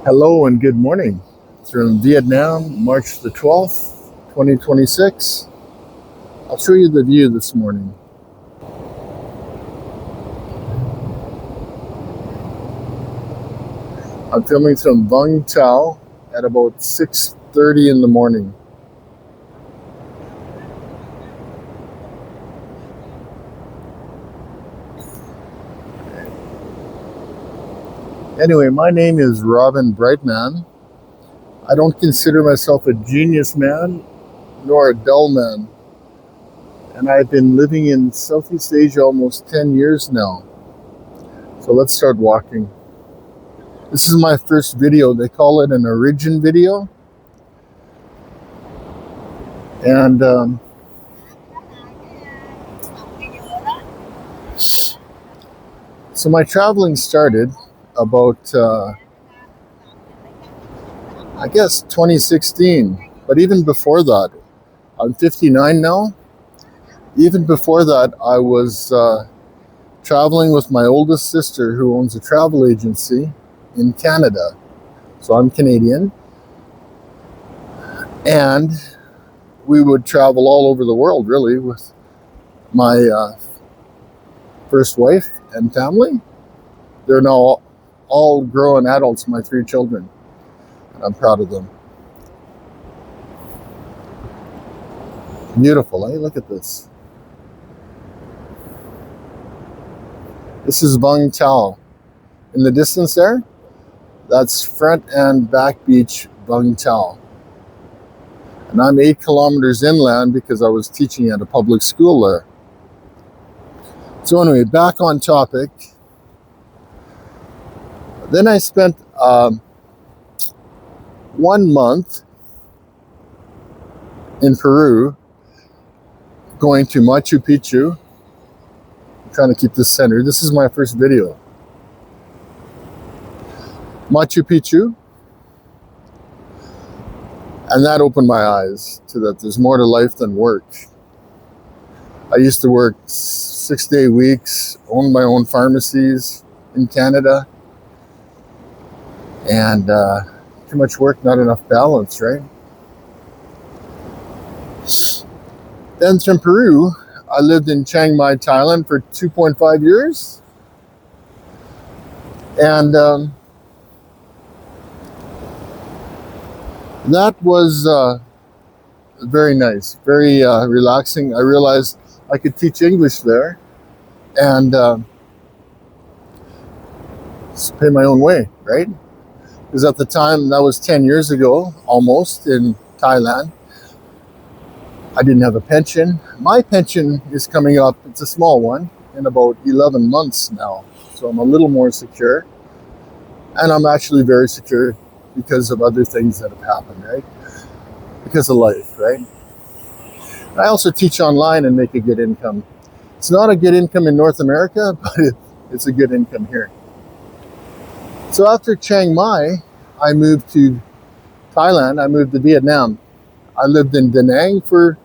Hello and good morning. It's from Vietnam, March the 12th, 2026. I'll show you the view this morning. I'm filming from Vung Tau at about 6:30 in the morning. Anyway, my name is Robin Brightman. I don't consider myself a genius man nor a dull man. And I've been living in Southeast Asia almost 10 years now. So let's start walking. This is my first video. They call it an origin video. And so my traveling started about, I guess, 2016. But even before that, I'm 59 now. Even before that, I was traveling with my oldest sister who owns a travel agency in Canada. So I'm Canadian. And we would travel all over the world, really, with my first wife and family. They're now all grown adults, my 3 children. And I'm proud of them. Beautiful, eh? Look at this. This is Vung Tau. In the distance there, that's front and back beach Vung Tau. And I'm 8 kilometers inland because I was teaching at a public school there. So anyway, back on topic. Then I spent 1 month in Peru going to Machu Picchu. I'm trying to keep this centered. This is my first video. Machu Picchu. And that opened my eyes to that there's more to life than work. I used to work 6-day weeks, own my own pharmacies in Canada. And too much work, not enough balance, right? Then from Peru, I lived in Chiang Mai, Thailand for 2.5 years. And that was very nice, very relaxing. I realized I could teach English there and pay my own way, right? Because at the time, that was 10 years ago, almost, in Thailand. I didn't have a pension. My pension is coming up, it's a small one, in about 11 months now. So I'm a little more secure. And I'm actually very secure because of other things that have happened, right? Because of life, right? I also teach online and make a good income. It's not a good income in North America, but it's a good income here. So after Chiang Mai, I moved to Thailand. I moved to Vietnam. I lived in Da Nang for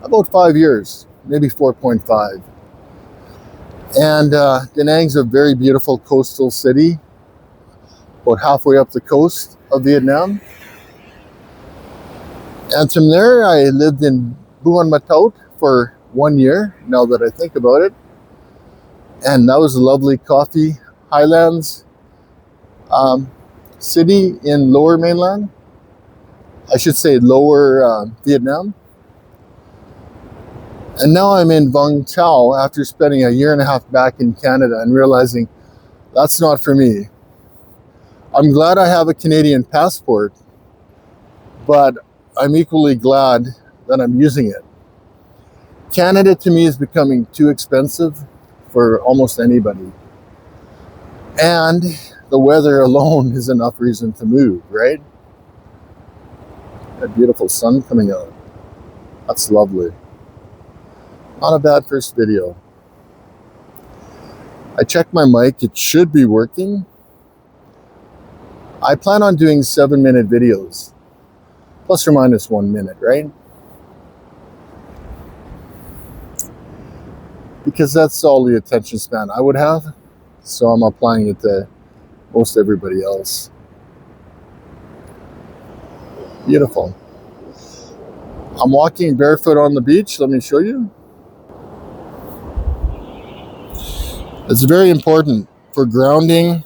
about 5 years, maybe 4.5. And Da Nang's a very beautiful coastal city, about halfway up the coast of Vietnam. And from there, I lived in Buon Ma Thuot for 1 year, now that I think about it. And that was a lovely coffee highlands city in lower mainland. I should say lower Vietnam. And now I'm in Vung Tau after spending a year and a half back in Canada and realizing that's not for me. I'm glad I have a Canadian passport, but I'm equally glad that I'm using it. Canada to me is becoming too expensive for almost anybody. And the weather alone is enough reason to move, right? That beautiful sun coming out. That's lovely. Not a bad first video. I checked my mic, it should be working. I plan on doing 7-minute videos, plus or minus 1 minute, right? Because that's all the attention span I would have. so I'm applying it to most everybody else. Beautiful. I'm walking barefoot on the beach. Let me show you. It's very important for grounding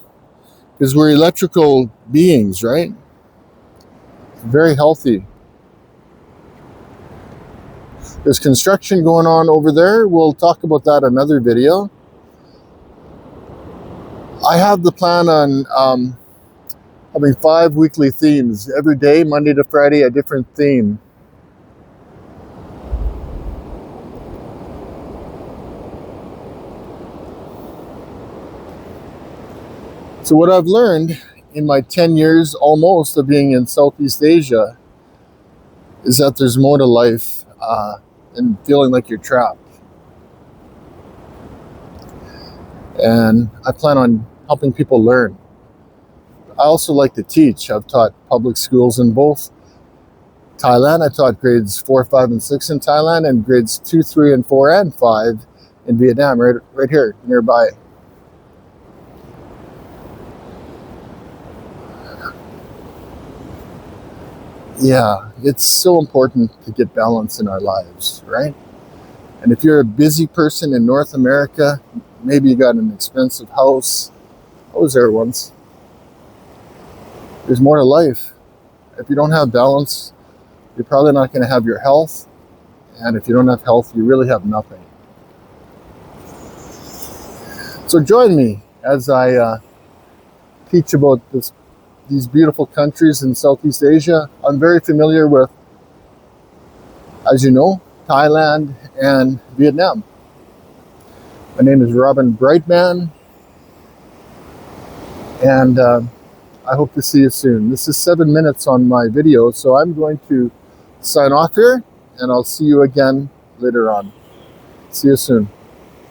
because we're electrical beings, right? Very healthy. There's construction going on over there. We'll talk about that in another video. I have the plan on having 5 weekly themes. Every day, Monday to Friday, a different theme. So what I've learned in my 10 years almost of being in Southeast Asia is that there's more to life than feeling like you're trapped. And I plan on helping people learn. I also like to teach. I've taught public schools in both Thailand. I taught grades 4, 5, and 6 in Thailand, and grades 2, 3, and 4, and 5 in Vietnam, right here, nearby. Yeah, it's so important to get balance in our lives, right? And if you're a busy person in North America, maybe you got an expensive house. I was there once. There's more to life. If you don't have balance, you're probably not going to have your health. And if you don't have health, you really have nothing. So join me as I teach about these beautiful countries in Southeast Asia. I'm very familiar with, as you know, Thailand and Vietnam. My name is Robin Brightman, and I hope to see you soon. This is 7 minutes on my video, so I'm going to sign off here, and I'll see you again later on. See you soon.